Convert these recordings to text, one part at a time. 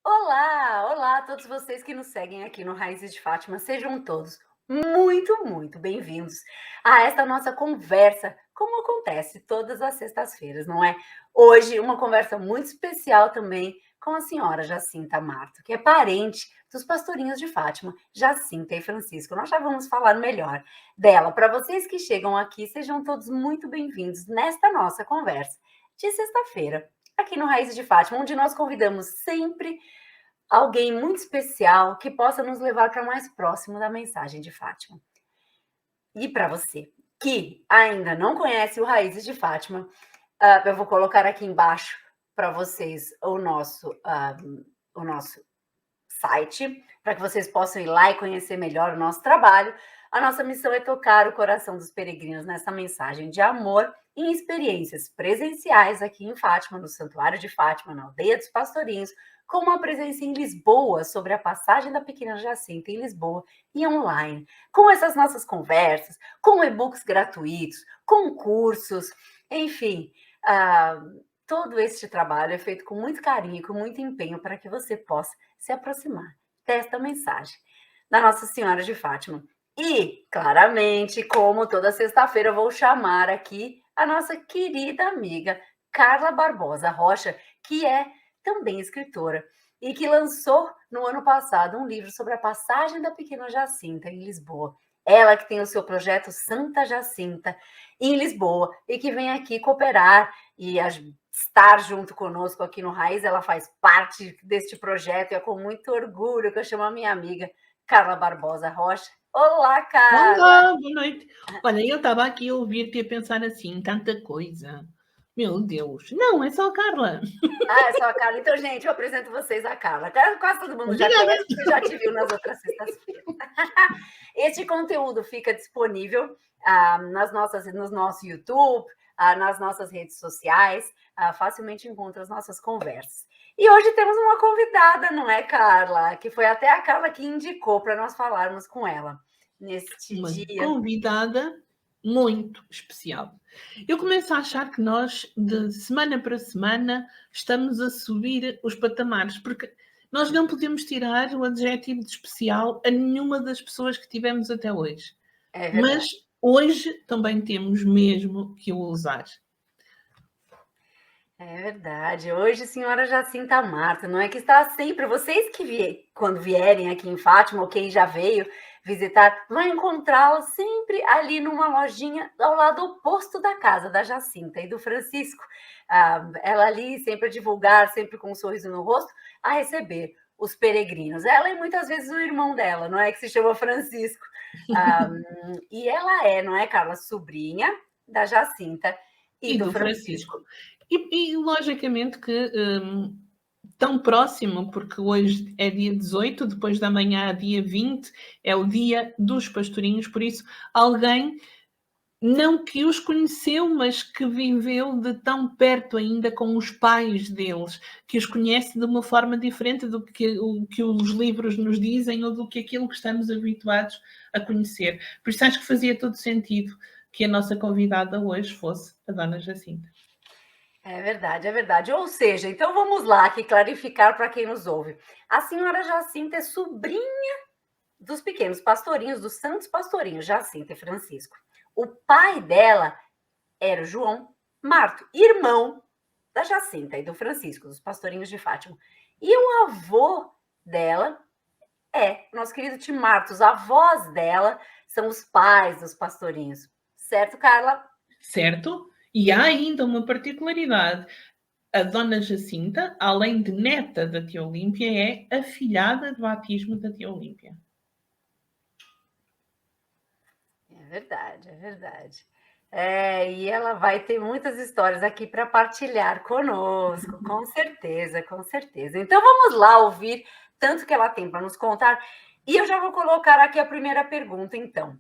Olá, olá a todos vocês que nos seguem aqui no Raízes de Fátima. Sejam todos muito, muito bem-vindos a esta nossa conversa, como acontece todas as sextas-feiras, não é? Hoje, uma conversa muito especial também com a senhora Jacinta Marto, que é parente dos pastorinhos de Fátima, Jacinta e Francisco. Nós já vamos falar melhor dela. Para vocês que chegam aqui, sejam todos muito bem-vindos nesta nossa conversa de sexta-feira, aqui no Raízes de Fátima, onde nós convidamos sempre alguém muito especial que possa nos levar para mais próximo da mensagem de Fátima. E para você que ainda não conhece o Raízes de Fátima, eu vou colocar aqui embaixo para vocês o nosso site, para que vocês possam ir lá e conhecer melhor o nosso trabalho. A nossa missão é tocar o coração dos peregrinos nessa mensagem de amor em experiências presenciais aqui em Fátima, no Santuário de Fátima, na Aldeia dos Pastorinhos, com uma presença em Lisboa sobre a passagem da Pequena Jacinta em Lisboa e online, com essas nossas conversas, com e-books gratuitos, com cursos, enfim, todo este trabalho é feito com muito carinho e com muito empenho para que você possa se aproximar desta mensagem da Nossa Senhora de Fátima. E, claramente, como toda sexta-feira, eu vou chamar aqui a nossa querida amiga Carla Barbosa Rocha, que é também escritora e que lançou no ano passado um livro sobre a passagem da Pequena Jacinta em Lisboa. Ela que tem o seu projeto Santa Jacinta em Lisboa e que vem aqui cooperar e estar junto conosco aqui no Raiz. Ela faz parte deste projeto e é com muito orgulho que eu chamo a minha amiga Carla Barbosa Rocha. Olá, Carla! Olá, boa noite. Olha, eu estava aqui a ouvir-te e a pensar assim, tanta coisa. Meu Deus. Não, é só a Carla. Ah, é só a Carla. Então, gente, eu apresento vocês a Carla. Quase todo mundo já Obrigada. conhece, porque já te viu nas outras sextas-feiras. Este conteúdo fica disponível no nosso YouTube, nas nossas redes sociais, facilmente encontra as nossas conversas. E hoje temos uma convidada, não é, Carla? Que foi até a Carla que indicou para nós falarmos com ela neste Uma dia. convidada muito especial. Eu começo a achar que nós, de semana para semana, estamos a subir os patamares, porque nós não podemos tirar o adjetivo de especial a nenhuma das pessoas que tivemos até hoje. É verdade. Mas hoje também temos mesmo que o usar. É verdade. Hoje, senhora Jacinta Marta, não é que está sempre. Vocês que quando vierem aqui em Fátima, ou quem já veio visitar, vão encontrá-la sempre ali numa lojinha ao lado oposto da casa da Jacinta e do Francisco. Ela ali sempre a divulgar, sempre com um sorriso no rosto, a receber os peregrinos. Ela e muitas vezes o irmão dela, não é? Que se chama Francisco. E ela é, não é, Carla? Sobrinha da Jacinta e do do Francisco. Francisco. E logicamente que tão próximo, porque hoje é dia 18, depois da manhã, dia 20, é o dia dos pastorinhos, por isso alguém não que os conheceu, mas que viveu de tão perto ainda com os pais deles, que os conhece de uma forma diferente do que o que os livros nos dizem ou do que aquilo que estamos habituados a conhecer. Por isso acho que fazia todo sentido que a nossa convidada hoje fosse a Dona Jacinta. É verdade, é verdade. Ou seja, então vamos lá aqui clarificar para quem nos ouve. A senhora Jacinta é sobrinha dos pequenos pastorinhos, dos santos pastorinhos, Jacinta e Francisco. O pai dela era o João Marto, irmão da Jacinta e do Francisco, dos pastorinhos de Fátima. E o avô dela é o nosso querido Tim Marto. Os avós dela são os pais dos pastorinhos. Certo, Carla? Certo? E há ainda uma particularidade. A Dona Jacinta, além de neta da tia Olímpia, é afilhada de batismo da tia Olímpia. É verdade, é verdade. E ela vai ter muitas histórias aqui para partilhar conosco, com certeza, com certeza. Então vamos lá ouvir tanto que ela tem para nos contar. E eu já vou colocar aqui a primeira pergunta, então.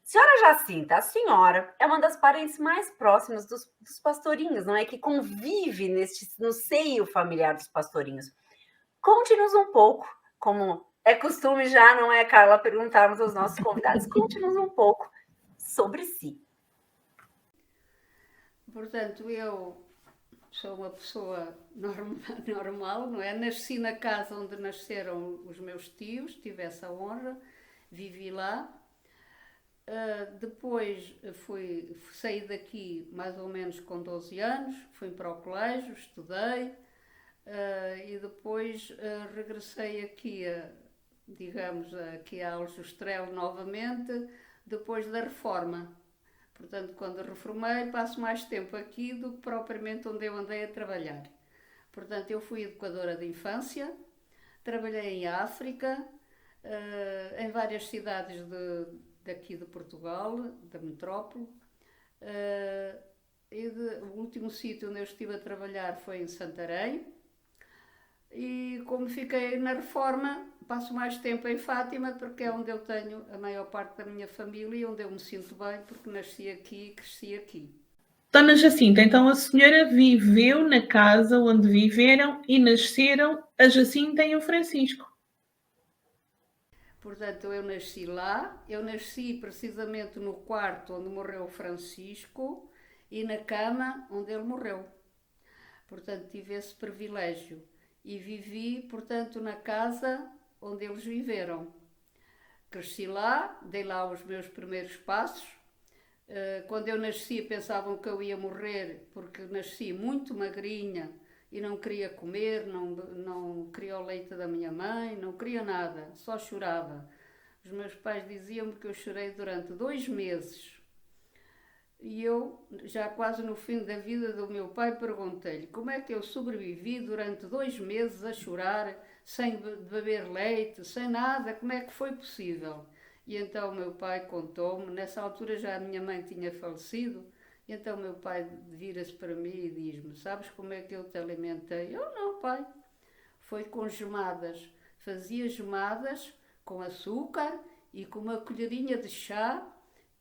Senhora Jacinta, a senhora é uma das parentes mais próximas dos pastorinhos, não é? Que convive no seio familiar dos pastorinhos. Conte-nos um pouco, como é costume já, não é, Carla, perguntarmos aos nossos convidados, conte-nos um pouco sobre si. Portanto, eu sou uma pessoa normal, não é? Nasci na casa onde nasceram os meus tios, tive essa honra, vivi lá. Depois saí daqui mais ou menos com 12 anos, fui para o colégio, estudei, e depois regressei aqui, digamos, aqui a Aljustrel novamente, depois da reforma. Portanto, quando reformei, passo mais tempo aqui do que propriamente onde eu andei a trabalhar. Portanto, eu fui educadora de infância, trabalhei em África, em várias cidades daqui de Portugal, da metrópole. O último sítio onde eu estive a trabalhar foi em Santarém. E como fiquei na reforma, passo mais tempo em Fátima, porque é onde eu tenho a maior parte da minha família e onde eu me sinto bem, porque nasci aqui e cresci aqui. Dona Jacinta, então a senhora viveu na casa onde viveram e nasceram a Jacinta e o Francisco. Portanto, eu nasci lá, eu nasci precisamente no quarto onde morreu o Francisco e na cama onde ele morreu. Portanto, tive esse privilégio e vivi, portanto, na casa onde eles viveram. Cresci lá, dei lá os meus primeiros passos. Quando eu nasci pensavam que eu ia morrer porque nasci muito magrinha e não queria comer, não queria o leite da minha mãe, não queria nada, só chorava. Os meus pais diziam-me que eu chorei durante 2 meses. E eu, já quase no fim da vida do meu pai, perguntei-lhe como é que eu sobrevivi durante 2 meses a chorar, sem beber leite, sem nada, como é que foi possível? E então o meu pai contou-me, nessa altura já a minha mãe tinha falecido, e então o meu pai vira-se para mim e diz-me, sabes como é que eu te alimentei? Eu não, pai, foi com gemadas, fazia gemadas com açúcar e com uma colherinha de chá,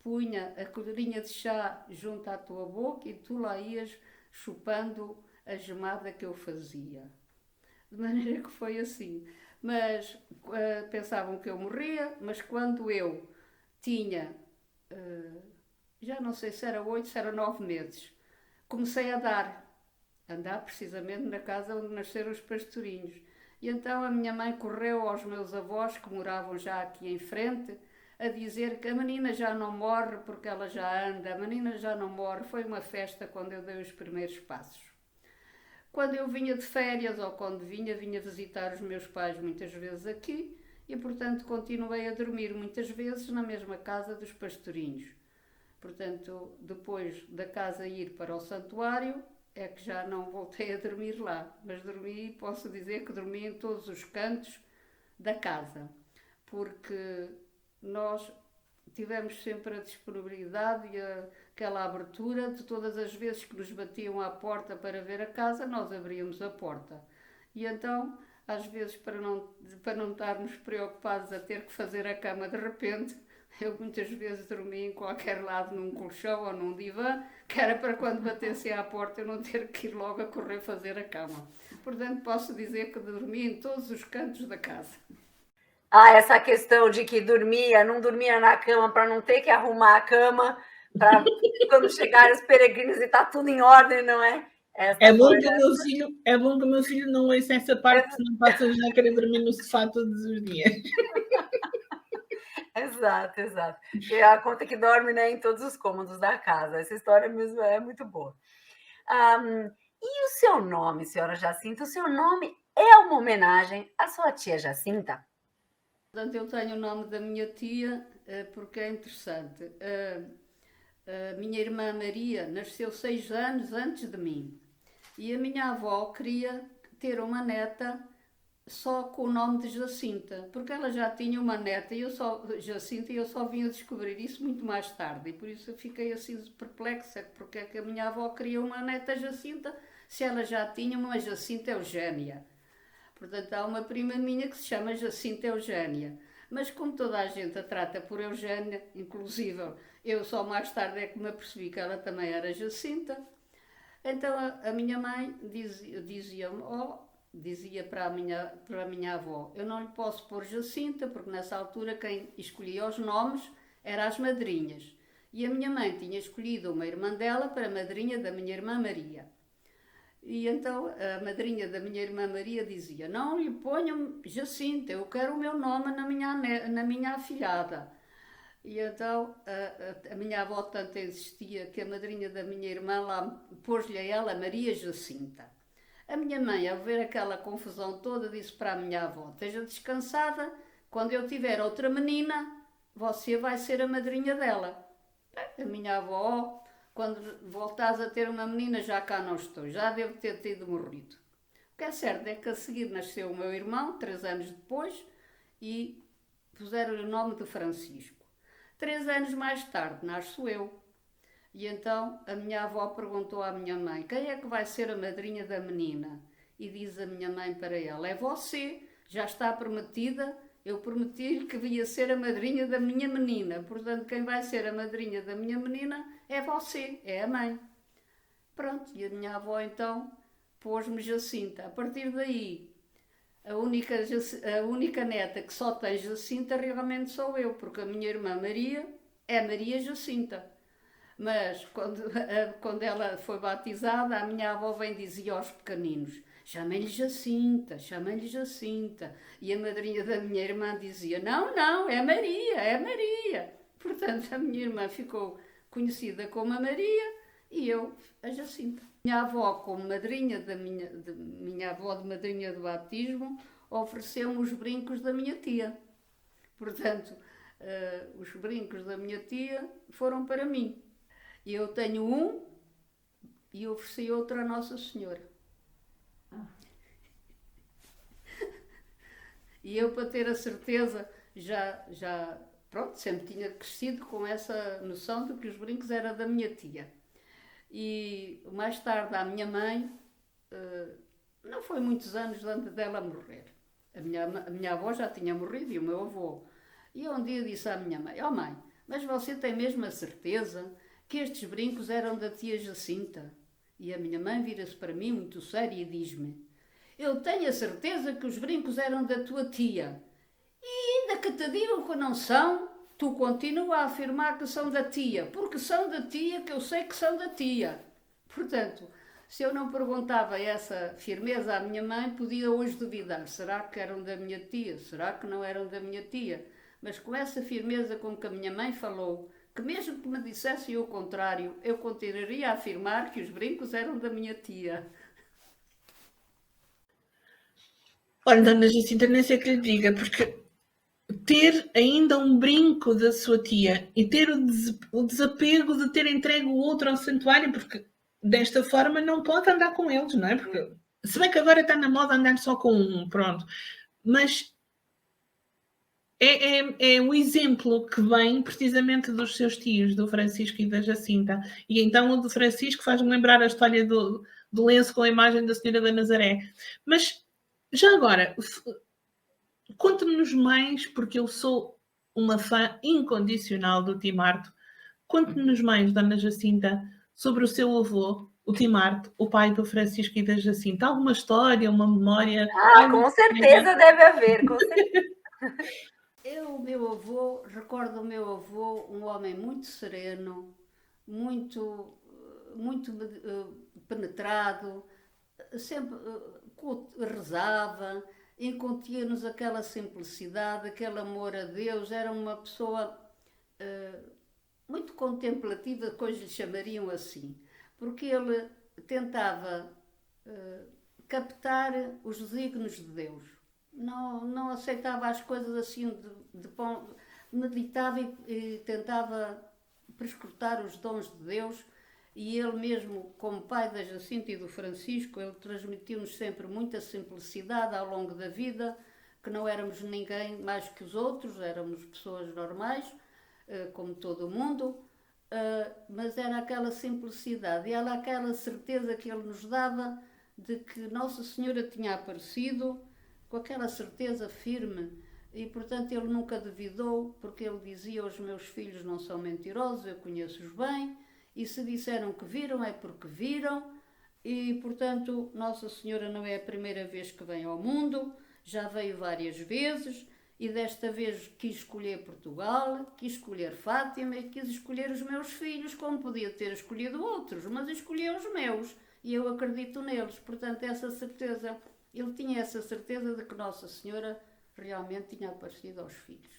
punha a colherinha de chá junto à tua boca e tu lá ias chupando a gemada que eu fazia. De maneira que foi assim. Mas pensavam que eu morria, mas quando eu tinha, já não sei se era 8, se era 9 meses, comecei a andar precisamente na casa onde nasceram os pastorinhos. E então a minha mãe correu aos meus avós, que moravam já aqui em frente, a dizer que a menina já não morre porque ela já anda, a menina já não morre. Foi uma festa quando eu dei os primeiros passos. Quando eu vinha de férias ou quando vinha visitar os meus pais muitas vezes aqui e, portanto, continuei a dormir muitas vezes na mesma casa dos pastorinhos. Portanto, depois da casa ir para o santuário, é que já não voltei a dormir lá, mas posso dizer que dormi em todos os cantos da casa, porque nós tivemos sempre a disponibilidade e aquela abertura de todas as vezes que nos batiam à porta para ver a casa, nós abríamos a porta. E então, às vezes, para não estarmos preocupados a ter que fazer a cama de repente, eu muitas vezes dormia em qualquer lado, num colchão ou num divã, que era para quando batesse à porta eu não ter que ir logo a correr fazer a cama. Portanto, posso dizer que dormi em todos os cantos da casa. Essa questão de que não dormia na cama para não ter que arrumar a cama para quando chegarem os peregrinos e tá tudo em ordem, não é? É bom que o meu filho não ouça essa parte, senão passa já a querer dormir no sofá todos os dias. Exato. E a conta que dorme, né, em todos os cômodos da casa. Essa história mesmo é muito boa. E o seu nome, senhora Jacinta? O seu nome é uma homenagem à sua tia Jacinta? Portanto, eu tenho o nome da minha tia porque é interessante. A minha irmã Maria nasceu 6 anos antes de mim e a minha avó queria ter uma neta só com o nome de Jacinta, porque ela já tinha uma neta e Jacinta, e eu só vim a descobrir isso muito mais tarde, e por isso eu fiquei assim perplexa, porque é que a minha avó queria uma neta Jacinta se ela já tinha uma Jacinta Eugénia. Portanto, há uma prima minha que se chama Jacinta Eugénia, mas como toda a gente a trata por Eugénia, inclusive eu só mais tarde é que me apercebi que ela também era Jacinta, então a minha mãe dizia para a minha avó, eu não lhe posso pôr Jacinta, porque nessa altura quem escolhia os nomes eram as madrinhas. E a minha mãe tinha escolhido uma irmã dela para a madrinha da minha irmã Maria. E então a madrinha da minha irmã Maria dizia: não lhe ponham Jacinta, eu quero o meu nome na minha afilhada. E então a minha avó tanto insistia que a madrinha da minha irmã lá pôs-lhe a ela Maria Jacinta. A minha mãe, ao ver aquela confusão toda, disse para a minha avó: esteja descansada, quando eu tiver outra menina, você vai ser a madrinha dela. A minha avó: quando voltares a ter uma menina, já cá não estou, já devo ter tido morrido. O que é certo é que a seguir nasceu o meu irmão, 3 anos depois, e puseram-lhe o nome de Francisco. 3 anos mais tarde nasço eu. E então a minha avó perguntou à minha mãe: quem é que vai ser a madrinha da menina? E diz a minha mãe para ela: é você, já está prometida. Eu prometi-lhe que ia ser a madrinha da minha menina. Portanto, quem vai ser a madrinha da minha menina é você, é a mãe. Pronto, e a minha avó então pôs-me Jacinta. A partir daí, a única neta que só tem Jacinta realmente sou eu, porque a minha irmã Maria é Maria Jacinta. Mas quando ela foi batizada, a minha avó vem dizer aos pequeninos: chamem-lhe Jacinta, chamem-lhe Jacinta. E a madrinha da minha irmã dizia: não, não, é Maria, é Maria. Portanto, a minha irmã ficou conhecida como a Maria e eu a Jacinta. Minha avó, como madrinha minha avó de madrinha do batismo, ofereceu-me os brincos da minha tia. Portanto, os brincos da minha tia foram para mim. E eu tenho um e ofereci outro à Nossa Senhora. E eu, para ter a certeza, pronto, sempre tinha crescido com essa noção de que os brincos eram da minha tia. E mais tarde a minha mãe, não foi muitos anos antes dela morrer. A minha avó já tinha morrido e o meu avô. E eu um dia disse à minha mãe: mãe, mas você tem mesmo a certeza que estes brincos eram da tia Jacinta? E a minha mãe vira-se para mim muito séria e diz-me: eu tenho a certeza que os brincos eram da tua tia. E ainda que te digam que não são, tu continua a afirmar que são da tia, porque são da tia, que eu sei que são da tia. Portanto, se eu não perguntava essa firmeza à minha mãe, podia hoje duvidar: será que eram da minha tia? Será que não eram da minha tia? Mas com essa firmeza com que a minha mãe falou, que mesmo que me dissessem o contrário, eu continuaria a afirmar que os brincos eram da minha tia. Olha, dona Jacinta, nem sei o que lhe diga, porque ter ainda um brinco da sua tia e ter o desapego de ter entregue o outro ao santuário, porque desta forma não pode andar com eles, não é? Porque, se bem que agora está na moda andar só com um, pronto. Mas é o exemplo que vem precisamente dos seus tios, do Francisco e da Jacinta. E então o do Francisco faz-me lembrar a história do lenço com a imagem da Senhora da Nazaré. Mas, já agora, conte-nos mais, porque eu sou uma fã incondicional do Timarto. Conte-nos mais, dona Jacinta, sobre o seu avô, o Timarto, o pai do Francisco e da Jacinta. Alguma história, uma memória? Com certeza deve haver, com certeza. Recordo o meu avô, um homem muito sereno, muito penetrado, sempre rezava, incutia-nos aquela simplicidade, aquele amor a Deus. Era uma pessoa muito contemplativa, que hoje lhe chamariam assim, porque ele tentava captar os desígnios de Deus. Não aceitava as coisas assim meditava e tentava prescrutar os dons de Deus. E ele mesmo, como pai da Jacinta e do Francisco, ele transmitiu-nos sempre muita simplicidade ao longo da vida, que não éramos ninguém mais que os outros, éramos pessoas normais, como todo o mundo, mas era aquela simplicidade e era aquela certeza que ele nos dava de que Nossa Senhora tinha aparecido, com aquela certeza firme. E, portanto, ele nunca duvidou, porque ele dizia: os meus filhos não são mentirosos, eu conheço-os bem. E se disseram que viram, é porque viram. E, portanto, Nossa Senhora não é a primeira vez que vem ao mundo, já veio várias vezes, e desta vez quis escolher Portugal, quis escolher Fátima e quis escolher os meus filhos, como podia ter escolhido outros, mas escolheu os meus. e eu acredito neles. Portanto, essa certeza, ele tinha essa certeza de que Nossa Senhora realmente tinha aparecido aos filhos.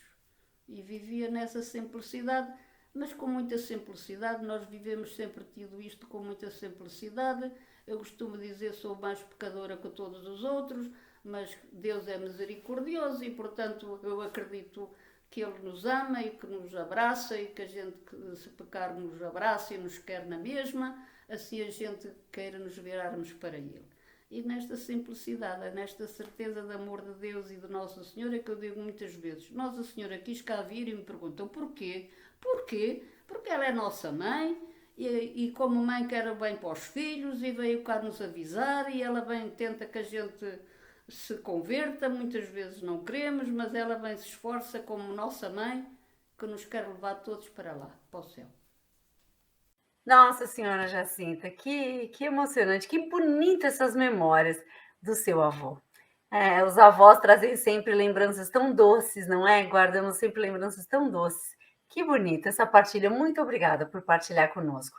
E vivia nessa simplicidade, mas com muita simplicidade. Nós vivemos sempre tido isto com muita simplicidade. Eu costumo dizer, sou mais pecadora que todos os outros, mas Deus é misericordioso e, portanto, eu acredito que Ele nos ama e que nos abraça e que a gente, se pecar, nos abraça e nos quer na mesma, assim a gente queira nos virarmos para Ele. E nesta simplicidade, nesta certeza de amor de Deus e de Nossa Senhora, que eu digo muitas vezes, Nossa Senhora quis cá vir e me perguntam porquê? Porquê? Porque ela é nossa mãe e como mãe quer o bem para os filhos e veio cá nos avisar e ela bem tenta que a gente se converta, muitas vezes não queremos, mas ela bem se esforça como nossa mãe que nos quer levar todos para lá, para o céu. Nossa Senhora Jacinta, que emocionante, que bonita essas memórias do seu avô. Os avós trazem sempre lembranças tão doces, não é? Guardamos sempre lembranças tão doces. Que bonita essa partilha. Muito obrigada por partilhar conosco.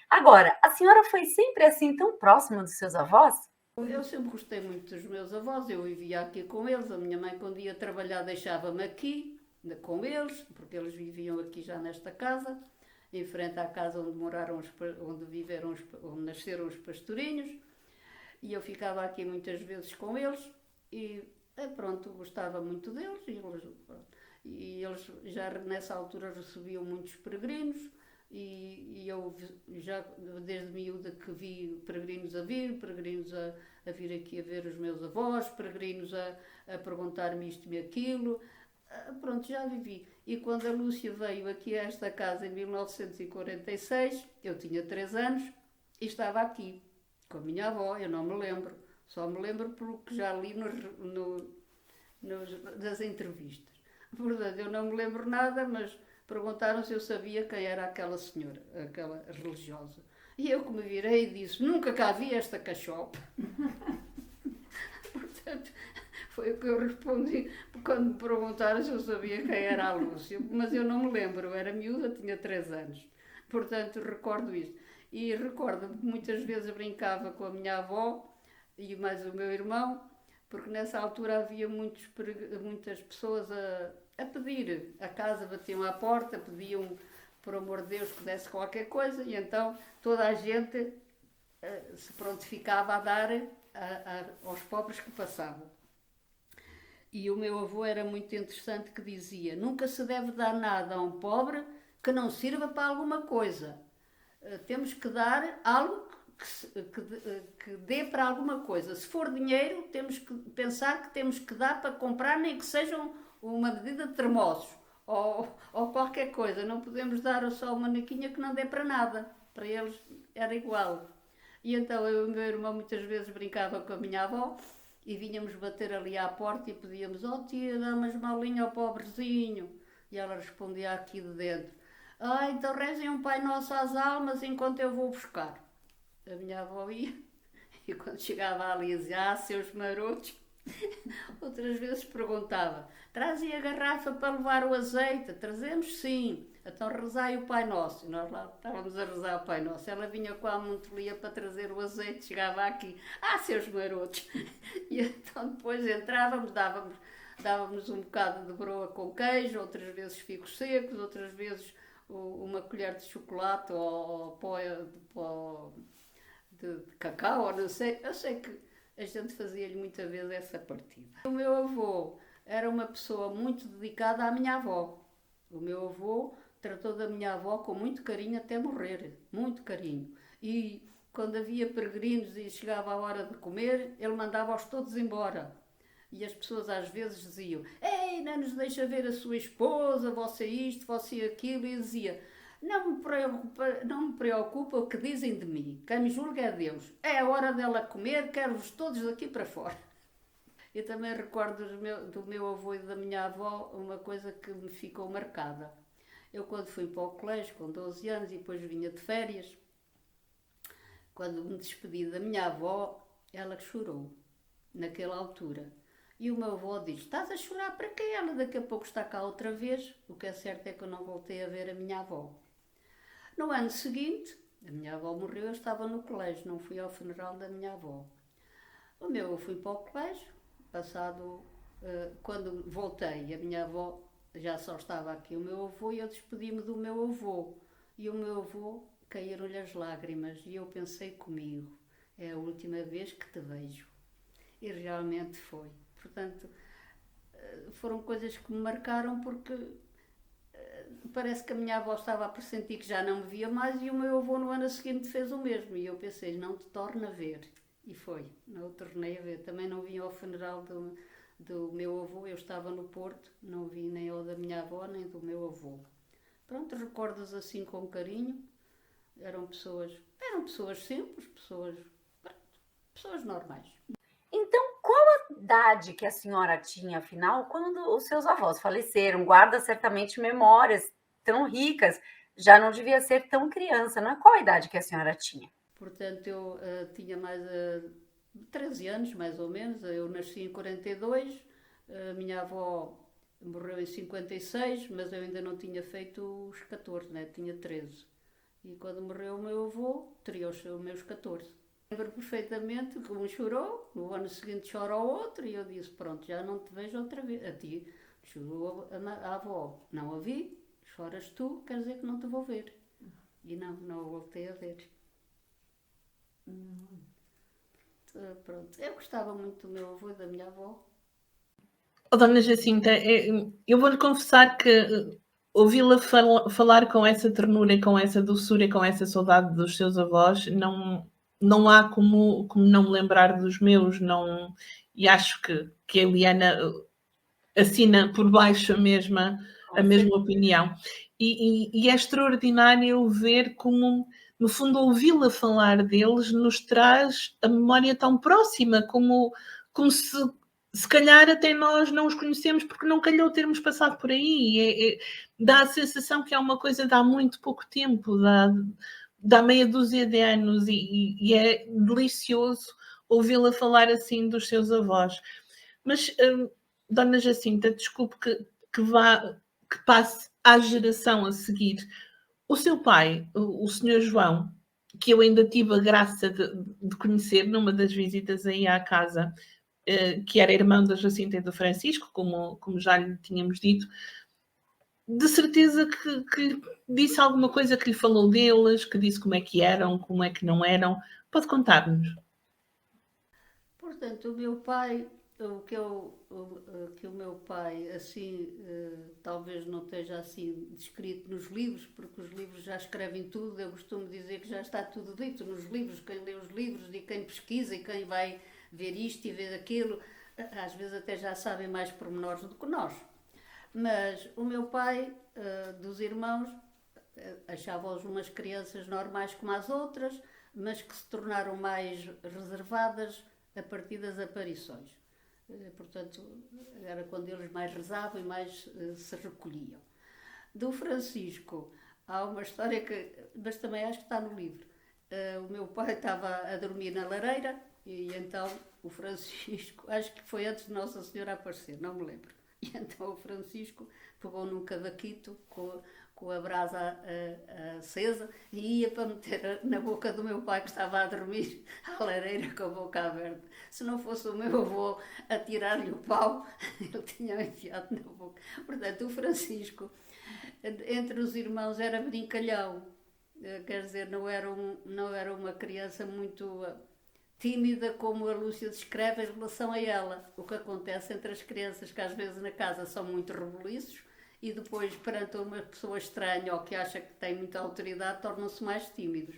Agora, a senhora foi sempre assim tão próxima dos seus avós? Eu sempre gostei muito dos meus avós, eu vivia aqui com eles. A minha mãe, quando ia trabalhar, deixava-me aqui com eles, porque eles viviam aqui já nesta casa, em frente à casa onde moraram, onde viveram, onde nasceram os pastorinhos. E eu ficava aqui muitas vezes com eles e pronto, gostava muito deles. E eles já nessa altura recebiam muitos peregrinos. E eu já desde miúda que vi peregrinos a vir, peregrinos a vir aqui a ver os meus avós, peregrinos a perguntar-me isto e aquilo. Pronto, já vivi. E quando a Lúcia veio aqui a esta casa em 1946, eu tinha 3 anos e estava aqui com a minha avó. Eu não me lembro, só me lembro porque já li nas entrevistas. Portanto, eu não me lembro nada, mas perguntaram se eu sabia quem era aquela senhora, aquela religiosa. E eu que me virei e disse, nunca cá vi esta cachopa. Portanto, foi o que eu respondi quando me perguntaram se eu sabia quem era a Lúcia. Mas eu não me lembro, eu era miúda, tinha 3 anos. Portanto, recordo isto. E recordo que muitas vezes brincava com a minha avó e mais o meu irmão, porque nessa altura havia muitas pessoas a pedir. A casa batiam à porta, pediam, por amor de Deus, que desse qualquer coisa, e então toda a gente se prontificava a dar aos pobres que passavam. E o meu avô era muito interessante, que dizia, nunca se deve dar nada a um pobre que não sirva para alguma coisa. Temos que dar algo que dê para alguma coisa. Se for dinheiro, temos que pensar que temos que dar para comprar, nem que sejam uma medida de termossos ou qualquer coisa. Não podemos dar só uma naquinha que não dê para nada. Para eles era igual. E então eu e o meu irmão muitas vezes brincava com a minha avó e vinhamos bater ali à porta e pedíamos, oh tia, dá umas malinhas ao pobrezinho. E ela respondia aqui de dentro, então rezem um Pai Nosso às almas enquanto eu vou buscar. A minha avó ia e quando chegava ali dizia, seus marotos. Outras vezes perguntava, trazem a garrafa para levar o azeite? Trazemos sim. Então rezai o Pai Nosso. E nós lá estávamos a rezar o Pai Nosso. Ela vinha com a montelia para trazer o azeite, chegava aqui, seus marotos. E então depois entrávamos, dávamos um bocado de broa com queijo, outras vezes figos secos, outras vezes uma colher de chocolate ou pó de cacau, ou não sei. Eu sei que a gente fazia-lhe muitas vezes essa partida. O meu avô era uma pessoa muito dedicada à minha avó. O meu avô tratou da minha avó com muito carinho até morrer, muito carinho. E quando havia peregrinos e chegava a hora de comer, ele mandava-os todos embora. E as pessoas às vezes diziam, ei, não nos deixa ver a sua esposa, você isto, você aquilo, e dizia, não me preocupa o que dizem de mim, quem me julga é Deus. É a hora dela comer, quero-vos todos daqui para fora. Eu também recordo do meu avô e da minha avó uma coisa que me ficou marcada. Eu quando fui para o colégio com 12 anos e depois vinha de férias, quando me despedi da minha avó, ela chorou, naquela altura. E o meu avô diz, estás a chorar para quê? Ela daqui a pouco está cá outra vez. O que é certo é que eu não voltei a ver a minha avó. No ano seguinte, A minha avó morreu, eu estava no colégio, não fui ao funeral da minha avó. Eu fui para o colégio, passado, quando voltei, a minha avó já só estava aqui o meu avô e eu despedi-me do meu avô. E o meu avô caíram-lhe as lágrimas e eu pensei comigo, é a última vez que te vejo. E realmente foi. Portanto, foram coisas que me marcaram porque parece que a minha avó estava a pressentir que já não me via mais e o meu avô no ano seguinte fez o mesmo. E eu pensei, não te torna a ver. E foi, não o tornei a ver. Também não vim ao funeral do meu avô, eu estava no Porto, não vi nem o da minha avó nem do meu avô. Pronto, recordas assim com carinho. Eram pessoas simples, pessoas normais. Então, qual a idade que a senhora tinha, afinal, quando os seus avós faleceram? Guarda certamente memórias tão ricas, já não devia ser tão criança, não é? Qual a idade que a senhora tinha? Portanto, eu tinha mais 13 anos, mais ou menos. Eu nasci em 42, a minha avó morreu em 56, mas eu ainda não tinha feito os 14, né? Tinha 13. E quando morreu o meu avô, teria os meus 14. Lembro perfeitamente que um chorou, no ano seguinte chora o outro, e eu disse: pronto, já não te vejo outra vez. A ti chorou a avó, não a vi, choras tu, quer dizer que não te vou ver. E não a voltei a ver. Pronto, eu gostava muito do meu avô e da minha avó. Oh, Dona Jacinta, eu vou-lhe confessar que ouvi-la falar com essa ternura e com essa doçura e com essa saudade dos seus avós, não há como não me lembrar dos meus, não, e acho que a Eliana assina por baixo a mesma opinião. E é extraordinário ver como, no fundo, ouvi-la falar deles nos traz a memória tão próxima, como se calhar até nós não os conhecemos porque não calhou termos passado por aí. Dá a sensação que é uma coisa de há muito pouco tempo, dá meia dúzia de anos, e é delicioso ouvi-la falar assim dos seus avós. Mas, Dona Jacinta, desculpe que passe à geração a seguir. O seu pai, o Senhor João, que eu ainda tive a graça de conhecer numa das visitas aí à casa, que era irmão da Jacinta e do Francisco, como já lhe tínhamos dito, de certeza que disse alguma coisa, que lhe falou deles, que disse como é que eram, como é que não eram. Pode contar-nos? Portanto, o meu pai, que o meu pai, assim, talvez não esteja assim descrito nos livros, porque os livros já escrevem tudo. Eu costumo dizer que já está tudo dito nos livros. Quem lê os livros e quem pesquisa e quem vai ver isto e ver aquilo, às vezes até já sabem mais pormenores do que nós. Mas o meu pai, dos irmãos, achava-os umas crianças normais como as outras, mas que se tornaram mais reservadas a partir das aparições. Portanto, era quando eles mais rezavam e mais se recolhiam. Do Francisco, há uma história que, mas também acho que está no livro. O meu pai estava a dormir na lareira e então o Francisco, acho que foi antes de Nossa Senhora aparecer, não me lembro. E então o Francisco pegou num cavaquito com a brasa acesa e ia para meter na boca do meu pai, que estava a dormir à lareira com a boca aberta. Se não fosse o meu avô a tirar-lhe o pau, ele tinha enfiado na boca. Portanto, o Francisco, entre os irmãos, era brincalhão. Quer dizer, não era uma criança muito tímida, como a Lúcia descreve em relação a ela. O que acontece entre as crianças, que às vezes na casa são muito rebuliços e depois, perante uma pessoa estranha ou que acha que tem muita autoridade, tornam-se mais tímidos.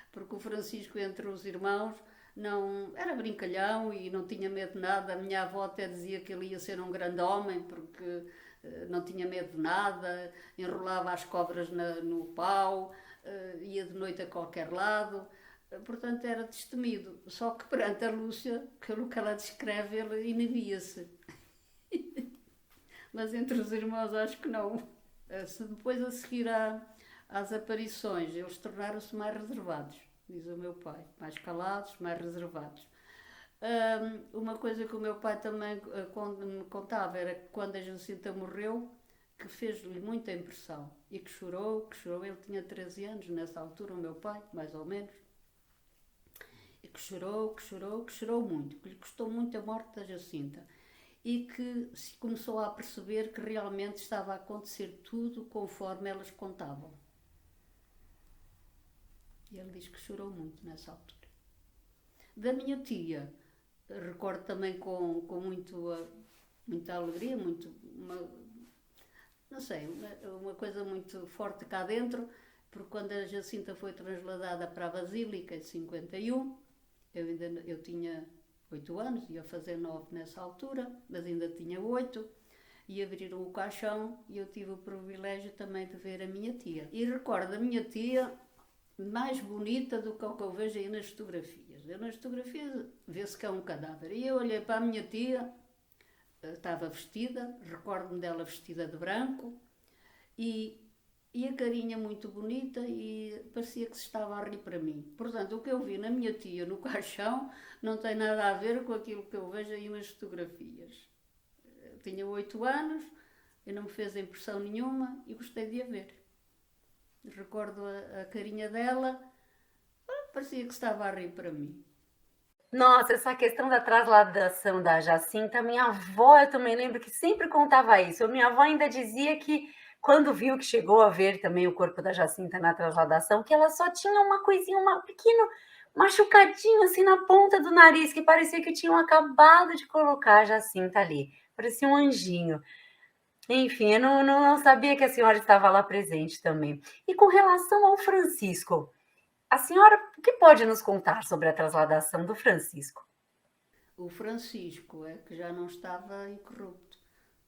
Porque o Francisco, entre os irmãos, não era brincalhão e não tinha medo de nada. A minha avó até dizia que ele ia ser um grande homem, porque não tinha medo de nada, enrolava as cobras no pau, ia de noite a qualquer lado. Portanto, era destemido. Só que perante a Lúcia, pelo que ela descreve, ele inibia-se. Mas entre os irmãos, acho que não. Depois, a seguir às aparições, eles tornaram-se mais reservados, diz o meu pai. Mais calados, mais reservados. Uma coisa que o meu pai também me contava era que quando a Jacinta morreu, que fez-lhe muita impressão e que chorou. Ele tinha 13 anos nessa altura, o meu pai, mais ou menos, e que chorou muito, que lhe custou muito a morte da Jacinta e que se começou a perceber que realmente estava a acontecer tudo conforme elas contavam. E ele diz que chorou muito nessa altura. Da minha tia, recordo também com muita alegria, uma coisa muito forte cá dentro, porque quando a Jacinta foi trasladada para a Basílica em 51, eu tinha 8 anos, ia fazer 9 nessa altura, mas ainda tinha 8, e abriram o caixão e eu tive o privilégio também de ver a minha tia. E recordo a minha tia mais bonita do que o que eu vejo aí nas fotografias. Nas fotografias vê-se que é um cadáver. E eu olhei para a minha tia, estava vestida, recordo-me dela vestida de branco, e a carinha muito bonita, e parecia que se estava a rir para mim. Portanto, o que eu vi na minha tia no caixão não tem nada a ver com aquilo que eu vejo aí nas fotografias. Eu tinha 8 anos, e não me fez impressão nenhuma e gostei de a ver. Recordo a carinha dela, parecia que estava a rir para mim. Nossa, essa questão da trasladação da Jacinta, minha avó, eu também lembro que sempre contava isso. Minha avó ainda dizia que, quando viu que chegou a ver também o corpo da Jacinta na trasladação, que ela só tinha uma coisinha, um pequeno machucadinho assim na ponta do nariz, que parecia que tinham acabado de colocar a Jacinta ali. Parecia um anjinho. Enfim, eu não sabia que a senhora estava lá presente também. E com relação ao Francisco, a senhora, o que pode nos contar sobre a trasladação do Francisco? O Francisco é que já não estava incorrupto,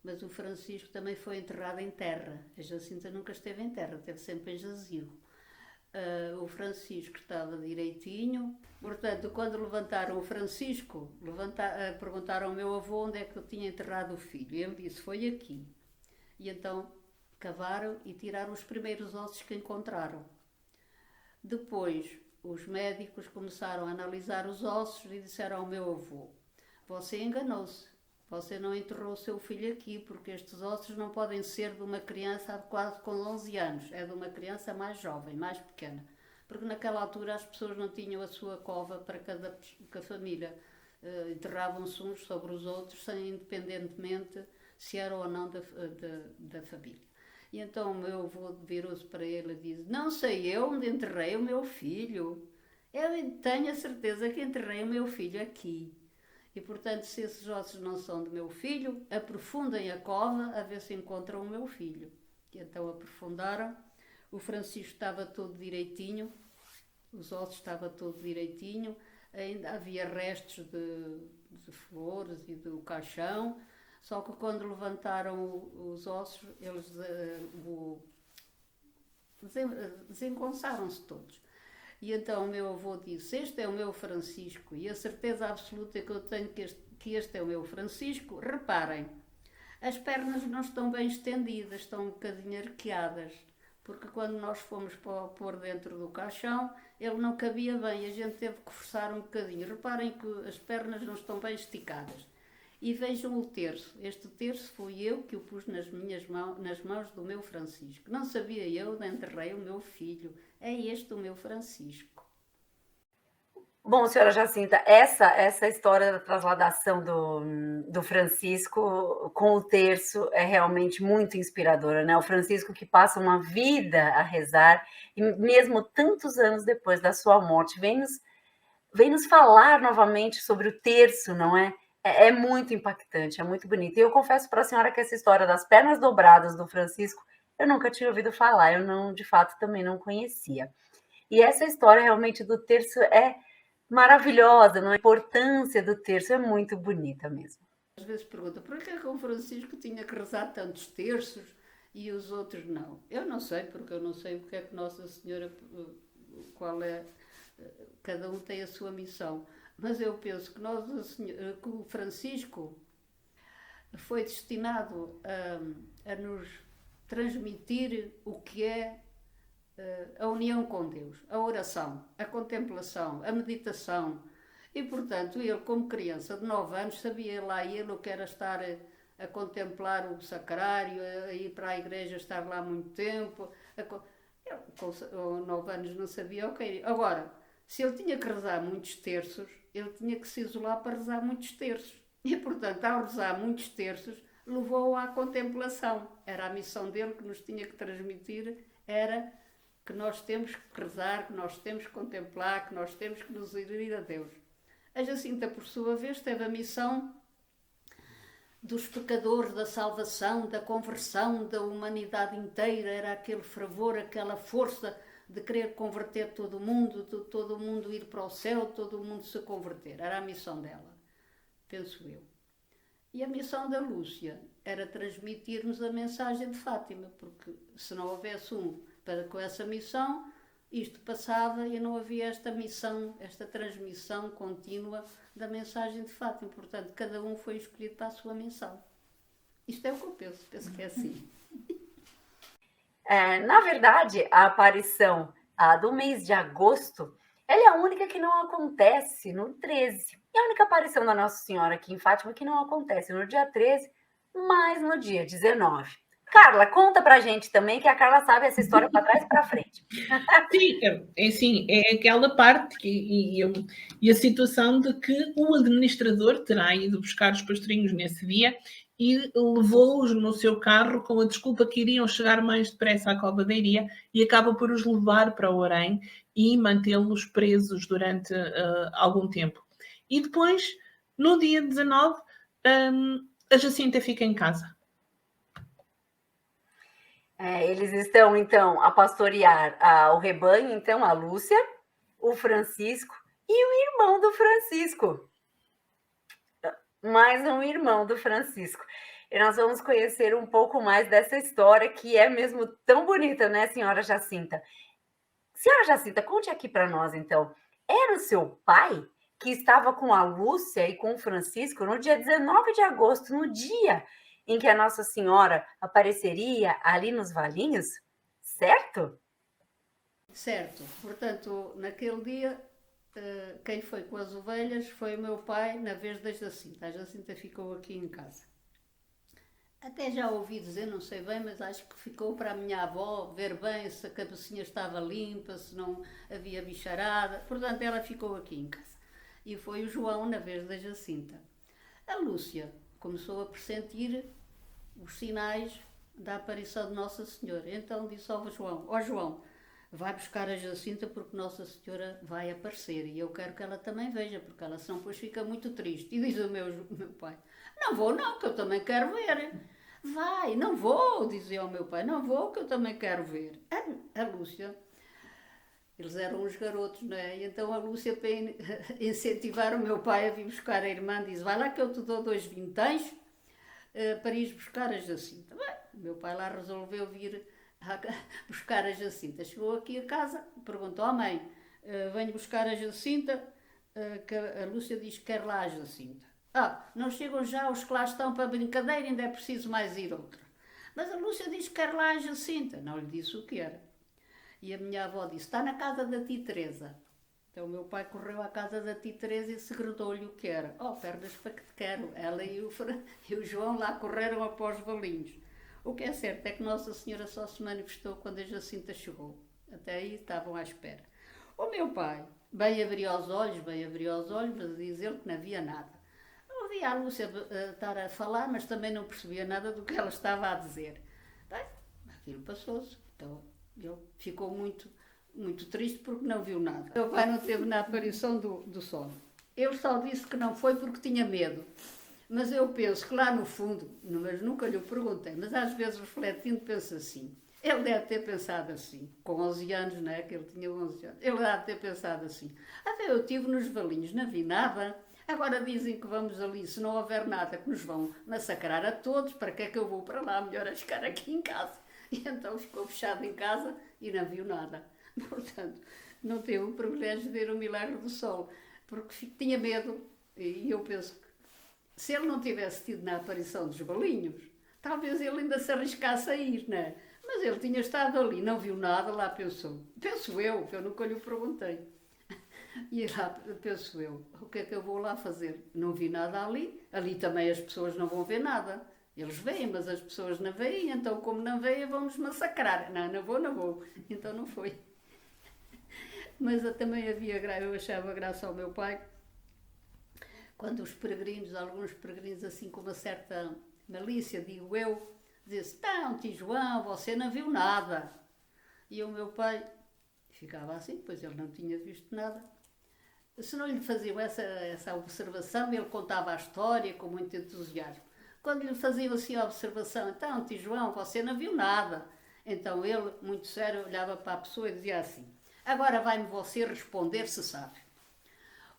mas o Francisco também foi enterrado em terra. A Jacinta nunca esteve em terra, esteve sempre em jazigo. O Francisco estava direitinho, portanto, quando levantaram o Francisco, perguntaram ao meu avô onde é que eu tinha enterrado o filho. E ele disse, foi aqui. E então cavaram e tiraram os primeiros ossos que encontraram. Depois, os médicos começaram a analisar os ossos e disseram ao meu avô, você enganou-se, você não enterrou o seu filho aqui, porque estes ossos não podem ser de uma criança quase com 11 anos, é de uma criança mais jovem, mais pequena. Porque naquela altura as pessoas não tinham a sua cova para cada família. Enterravam-se uns sobre os outros, independentemente se era ou não da família. E então o meu avô virou-se para ele e disse, não sei eu onde enterrei o meu filho. Eu tenho a certeza que enterrei o meu filho aqui. E portanto, se esses ossos não são do meu filho, aprofundem a cova a ver se encontram o meu filho. E então aprofundaram. O Francisco estava todo direitinho, os ossos estavam todo direitinho, ainda havia restos de flores e do caixão. Só que quando levantaram os ossos, eles desengonçaram-se todos. E então o meu avô disse, este é o meu Francisco, e a certeza absoluta que eu tenho que este é o meu Francisco. Reparem, as pernas não estão bem estendidas, estão um bocadinho arqueadas, porque quando nós fomos pôr dentro do caixão, ele não cabia bem, a gente teve que forçar um bocadinho. Reparem que as pernas não estão bem esticadas. E vejam o terço. Este terço fui eu que o pus nas mãos do meu Francisco. Não sabia eu onde enterrei o meu filho. É este o meu Francisco. Bom, senhora Jacinta, essa história da trasladação do Francisco com o terço é realmente muito inspiradora, né? O Francisco que passa uma vida a rezar, e mesmo tantos anos depois da sua morte, vem nos falar novamente sobre o terço, não é? É muito impactante, é muito bonito. E eu confesso para a senhora que essa história das pernas dobradas do Francisco, eu nunca tinha ouvido falar, eu não, de fato, também não conhecia. E essa história realmente do terço é maravilhosa, não é? A importância do terço é muito bonita mesmo. Às vezes pergunta, por que é que o Francisco tinha que rezar tantos terços e os outros não? Eu não sei, porque eu não sei porque é que Nossa Senhora, qual é, cada um tem a sua missão. Mas eu penso que que o Francisco foi destinado a nos transmitir o que é a união com Deus, a oração, a contemplação, a meditação. E, portanto, ele, como criança de 9 anos, sabia lá ele o que era estar a contemplar o sacrário, a ir para a igreja, estar lá muito tempo. Eu, com 9 anos, não sabia o que era. Agora, se ele tinha que rezar muitos terços, ele tinha que se isolar para rezar muitos terços. E, portanto, ao rezar muitos terços, levou-o à contemplação. Era a missão dele que nos tinha que transmitir, era que nós temos que rezar, que nós temos que contemplar, que nós temos que nos unir a Deus. A Jacinta, por sua vez, teve a missão dos pecadores, da salvação, da conversão da humanidade inteira. Era aquele fervor, aquela força de querer converter todo o mundo ir para o céu, todo o mundo se converter. Era a missão dela, penso eu. E a missão da Lúcia era transmitir-nos a mensagem de Fátima, porque se não houvesse com essa missão, isto passava e não havia esta missão, esta transmissão contínua da mensagem de Fátima. Portanto, cada um foi escolhido para a sua missão. Isto é o que eu penso que é assim. Na verdade, a aparição do mês de agosto, ela é a única que não acontece no 13. E a única aparição da Nossa Senhora aqui em Fátima que não acontece no dia 13, mas no dia 19. Carla, conta pra gente também, que a Carla sabe essa história para trás e para frente. Sim, é aquela parte e a situação de que o administrador terá ido buscar os pastorinhos nesse dia e levou-os no seu carro com a desculpa que iriam chegar mais depressa à Cova da Iria e acaba por os levar para o Orém e mantê-los presos durante algum tempo. E depois, no dia 19, a Jacinta fica em casa. Eles estão, então, a pastorear o rebanho, então, a Lúcia, o Francisco e o irmão do Francisco. Mais um irmão do Francisco. E nós vamos conhecer um pouco mais dessa história, que é mesmo tão bonita, né, senhora Jacinta? Senhora Jacinta, conte aqui para nós, então. Era o seu pai que estava com a Lúcia e com o Francisco no dia 19 de agosto, no dia em que a Nossa Senhora apareceria ali nos Valinhos, certo? Certo. Portanto, naquele dia, quem foi com as ovelhas foi o meu pai, na vez da Jacinta. A Jacinta ficou aqui em casa. Até já ouvi dizer, não sei bem, mas acho que ficou para a minha avó ver bem se a cabecinha estava limpa, se não havia bicharada. Portanto, ela ficou aqui em casa. E foi o João, na vez da Jacinta. A Lúcia começou a pressentir os sinais da aparição de Nossa Senhora. Então disse ao João, João, vai buscar a Jacinta porque Nossa Senhora vai aparecer e eu quero que ela também veja, porque ela senão depois fica muito triste. E diz o meu pai, não vou não, que eu também quero ver. Vai, não vou, dizia o meu pai, não vou, que eu também quero ver. A Lúcia, eles eram uns garotos, não é? E então a Lúcia, para incentivar o meu pai a vir buscar a irmã, diz, vai lá que eu te dou 2 vinténs para ir buscar a Jacinta. Bem, o meu pai lá resolveu vir buscar a Jacinta. Chegou aqui a casa, perguntou, mãe, venho buscar a Jacinta, que a Lúcia diz que quer lá a Jacinta. Não chegam já os que lá estão para brincadeira, ainda é preciso mais ir outra. Mas a Lúcia diz que quer lá a Jacinta. Não lhe disse o que era. E a minha avó disse, está na casa da tia Teresa. Então o meu pai correu à casa da tia Teresa e segredou-lhe o que era. Pernas para que te quero. Ela e o João lá correram após os Valinhos. O que é certo é que Nossa Senhora só se manifestou quando a Jacinta chegou. Até aí estavam à espera. O meu pai bem abriu os olhos, mas diz ele que não havia nada. Ouvia a Lúcia estar a falar, mas também não percebia nada do que ela estava a dizer. Bem, aquilo passou-se. Então ele ficou muito triste porque não viu nada. Meu pai não teve na aparição do sono. Ele só disse que não foi porque tinha medo. Mas eu penso que lá no fundo, mas nunca lhe perguntei, mas às vezes refletindo penso assim. Ele deve ter pensado assim, com 11 anos, não é? Que ele tinha 11 anos. Ele deve ter pensado assim. Até eu estive nos Valinhos, não vi nada. Agora dizem que vamos ali, se não houver nada, que nos vão massacrar a todos. Para que é que eu vou para lá? Melhor é ficar aqui em casa. E então ficou fechado em casa e não viu nada. Portanto, não teve o privilégio de ver o milagre do sol, porque tinha medo. E eu penso que se ele não tivesse tido na aparição dos Valinhos, talvez ele ainda se arriscasse a ir, não é? Mas ele tinha estado ali, não viu nada, lá pensou. Penso eu, que eu nunca lhe perguntei. E lá penso eu, o que é que eu vou lá fazer? Não vi nada ali. Ali também as pessoas não vão ver nada. Eles veem, mas as pessoas não veem, então como não veem, vão-nos massacrar. Não, não vou. Então não foi. Mas também eu achava graça ao meu pai, quando os peregrinos, alguns peregrinos assim com uma certa malícia, digo eu, diziam-se, não, tio João, você não viu nada. E o meu pai ficava assim, pois ele não tinha visto nada. Se não lhe faziam essa observação, ele contava a história com muito entusiasmo. Quando lhe faziam assim a observação, então, tio João, você não viu nada. Então ele, muito sério, olhava para a pessoa e dizia assim, agora vai-me você responder se sabe.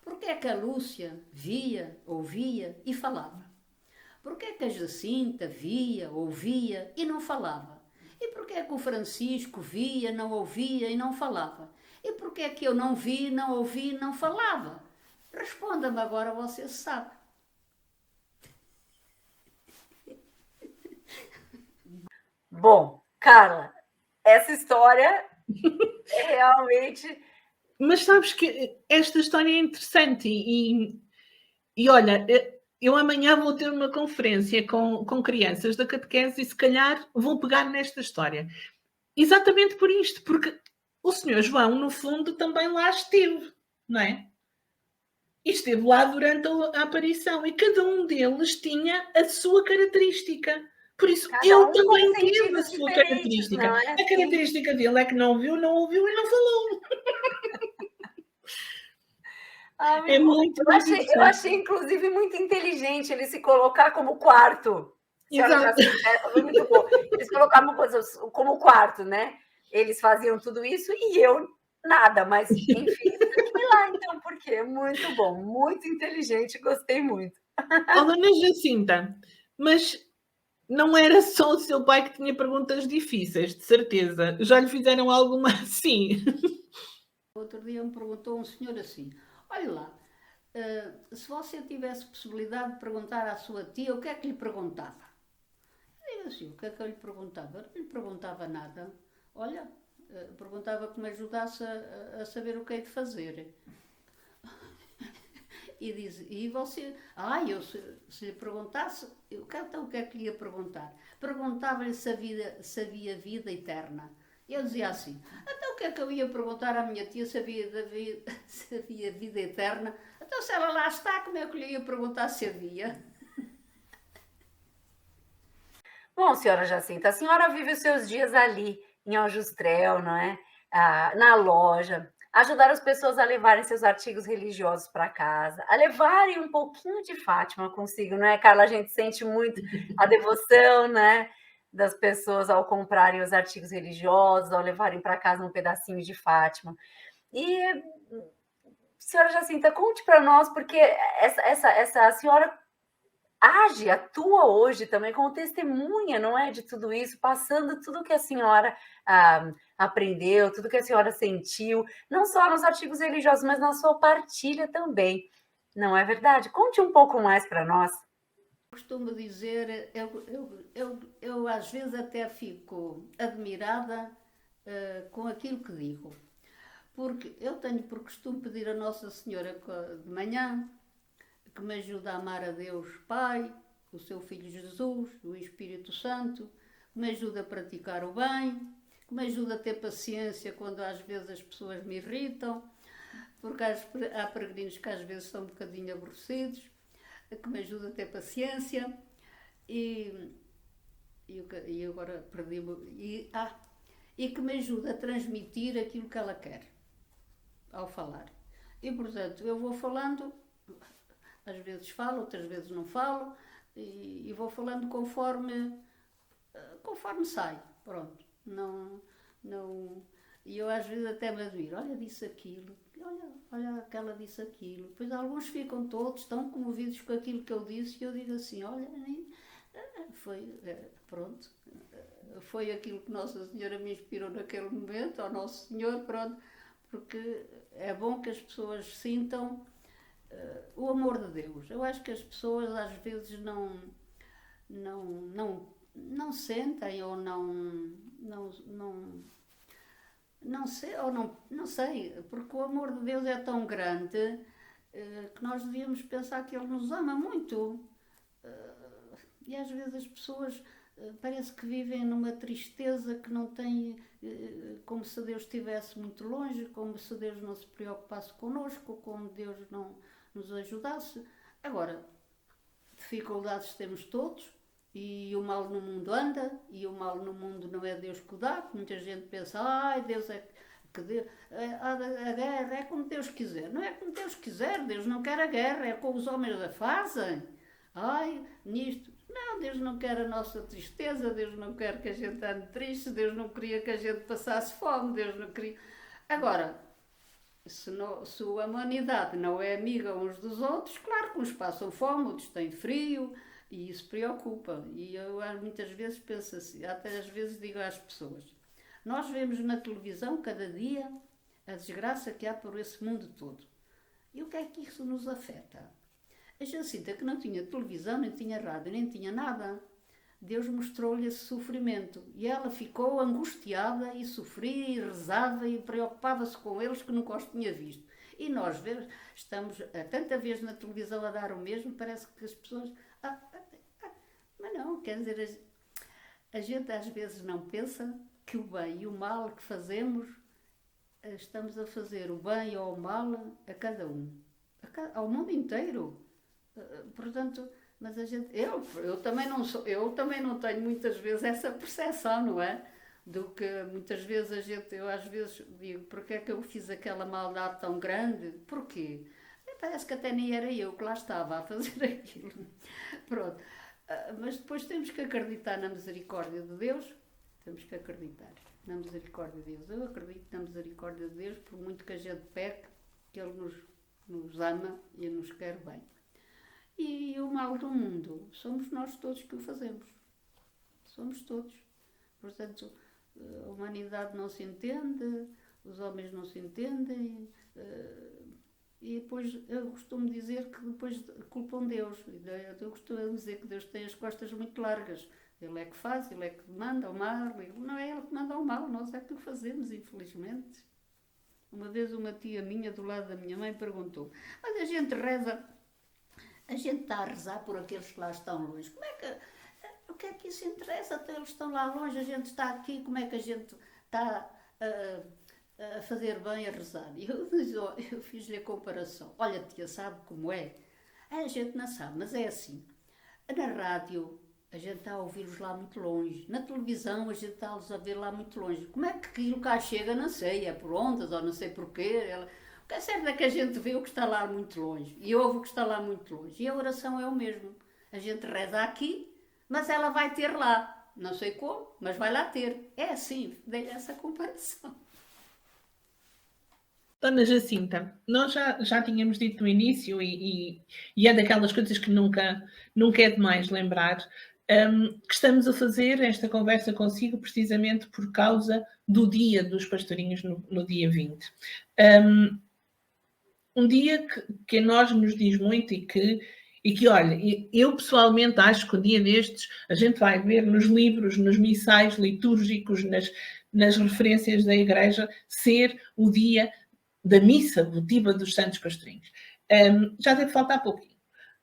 Porque é que a Lúcia via, ouvia e falava? Porque é que a Jacinta via, ouvia e não falava? E porque é que o Francisco via, não ouvia e não falava? E porque é que eu não vi, não ouvi e não falava? Responda-me agora, você sabe. Bom, Carla, essa história é realmente... Mas sabes que esta história é interessante e olha, eu amanhã vou ter uma conferência com crianças da catequese e se calhar vou pegar nesta história. Exatamente por isto, porque o senhor João, no fundo, também lá esteve, não é? E esteve lá durante a aparição e cada um deles tinha a sua característica. Por isso, Cada ele um com também teve a sentidos sua diferentes, característica. não é A assim? característica dele é que não viu, não ouviu e não falou. Ah, É muito, muito eu interessante. achei, inclusive, muito inteligente ele se colocar como quarto. A senhora Exato. Jacinta, essa foi muito boa. Eles colocavam coisas como quarto, né? Eles faziam tudo isso e eu nada, mas enfim, fiquei lá então, porque muito bom, muito inteligente, gostei muito. Oh, dona Jacinta, mas não era só o seu pai que tinha perguntas difíceis, de certeza. Já lhe fizeram alguma assim? Outro dia me perguntou um senhor assim, olha lá, se você tivesse possibilidade de perguntar à sua tia, o que é que lhe perguntava? Eu assim, o que é que eu lhe perguntava? Eu não lhe perguntava nada. Olha, perguntava que me ajudasse a saber o que é de fazer. E você, eu se lhe perguntasse, então o que é que lhe ia perguntar? Perguntava-lhe se havia vida eterna. Eu dizia assim, então o que é que eu ia perguntar à minha tia se havia, se havia vida eterna? Então se ela lá está, como é que lhe ia perguntar se havia? Bom, senhora Jacinta, a senhora vive os seus dias ali em Aljustrel, não é? Na loja, ajudar as pessoas a levarem seus artigos religiosos para casa, a levarem um pouquinho de Fátima consigo, não é, Carla? A gente sente muito a devoção, né, das pessoas ao comprarem os artigos religiosos, ao levarem para casa um pedacinho de Fátima. E, senhora Jacinta, conte para nós, porque essa senhora age, atua hoje também como testemunha, não é, de tudo isso, passando tudo que a senhora aprendeu, tudo que a senhora sentiu, não só nos artigos religiosos, mas na sua partilha também. Não é verdade? Conte um pouco mais para nós. Costumo dizer, eu às vezes até fico admirada com aquilo que digo. Porque eu tenho por costume pedir a Nossa Senhora de manhã que me ajude a amar a Deus Pai, o seu Filho Jesus, o Espírito Santo, que me ajude a praticar o bem, que me ajude a ter paciência quando às vezes as pessoas me irritam, porque há peregrinos que às vezes são um bocadinho aborrecidos, que me ajude a ter paciência e agora perdi-me. E que me ajude a transmitir aquilo que ela quer ao falar. E portanto, eu vou falando, às vezes falo, outras vezes não falo, e vou falando conforme sai. Pronto. E eu às vezes até me admiro, olha, disse aquilo, olha, aquela disse aquilo. Depois alguns ficam todos tão comovidos com aquilo que eu disse, e eu digo assim, olha, pronto, foi aquilo que Nossa Senhora me inspirou naquele momento, ao Nosso Senhor, pronto, porque é bom que as pessoas sintam o amor de Deus. Eu acho que as pessoas às vezes não sentem ou não sei, ou não sei, porque o amor de Deus é tão grande que nós devíamos pensar que Ele nos ama muito. E às vezes as pessoas parece que vivem numa tristeza que não têm, como se Deus estivesse muito longe, como se Deus não se preocupasse connosco, como Deus não nos ajudasse. Agora, dificuldades temos todos, e o mal no mundo anda, e o mal no mundo não é Deus que o dá. Muita gente pensa, ai, Deus é que Deus, a guerra é como Deus quiser. Não é como Deus quiser, Deus não quer a guerra, é como os homens a fazem. Ai, nisto. Não, Deus não quer a nossa tristeza, Deus não quer que a gente ande triste, Deus não queria que a gente passasse fome, Deus não queria... Agora, se a humanidade não é amiga uns dos outros, claro que uns passam fome, outros têm frio, e isso preocupa. E eu muitas vezes penso assim, até às vezes digo às pessoas, nós vemos na televisão cada dia a desgraça que há por esse mundo todo. E o que é que isso nos afeta? A Jacinta, que não tinha televisão, nem tinha rádio, nem tinha nada, Deus mostrou-lhe esse sofrimento. E ela ficou angustiada e sofria e rezava e preocupava-se com eles que nunca os tinha visto. E nós estamos tanta vez na televisão a dar o mesmo, parece que as pessoas... mas não, quer dizer, a gente às vezes não pensa que o bem e o mal que fazemos, estamos a fazer o bem ou o mal a cada um, ao mundo inteiro. Portanto, mas a gente, eu também não tenho muitas vezes essa percepção, não é? Do que muitas vezes eu às vezes digo, porque é que eu fiz aquela maldade tão grande? Porquê? Parece que até nem era eu que lá estava a fazer aquilo. Pronto. Mas depois temos que acreditar na misericórdia de Deus, temos que acreditar na misericórdia de Deus. Eu acredito na misericórdia de Deus, por muito que a gente peque, que Ele nos ama e nos quer bem. E o mal do mundo, somos nós todos que o fazemos. Somos todos. Portanto, a humanidade não se entende, os homens não se entendem, e depois eu costumo dizer que depois culpam Deus. Eu costumo dizer que Deus tem as costas muito largas. Ele é que faz, Ele é que manda o mal. Não é Ele que manda o mal, nós é que o fazemos, infelizmente. Uma vez uma tia minha, do lado da minha mãe, perguntou, mas a gente reza... A gente está a rezar por aqueles que lá estão longe. O que é que isso interessa? Até eles estão lá longe, a gente está aqui, como é que a gente está a fazer bem a rezar? E eu fiz-lhe a comparação. Olha, tia, sabe como é? A gente não sabe, mas é assim. Na rádio, a gente está a ouvir-los lá muito longe. Na televisão, a gente está-los a ver lá muito longe. Como é que aquilo cá chega? Não sei, é por ondas ou não sei porquê. O que é certo é que a gente vê o que está lá muito longe e ouve o que está lá muito longe. E a oração é o mesmo. A gente reza aqui, mas ela vai ter lá. Não sei como, mas vai lá ter. É assim, dei-lhe essa comparação. Dona Jacinta, nós já tínhamos dito no início, e é daquelas coisas que nunca é demais lembrar, que estamos a fazer esta conversa consigo precisamente por causa do Dia dos Pastorinhos no dia 20. Um dia que a nós nos diz muito e que, olha, eu pessoalmente acho que um dia destes a gente vai ver nos livros, nos missais litúrgicos, nas referências da Igreja, ser o dia da missa votiva dos Santos Pastorinhos. Já deve faltar pouquinho.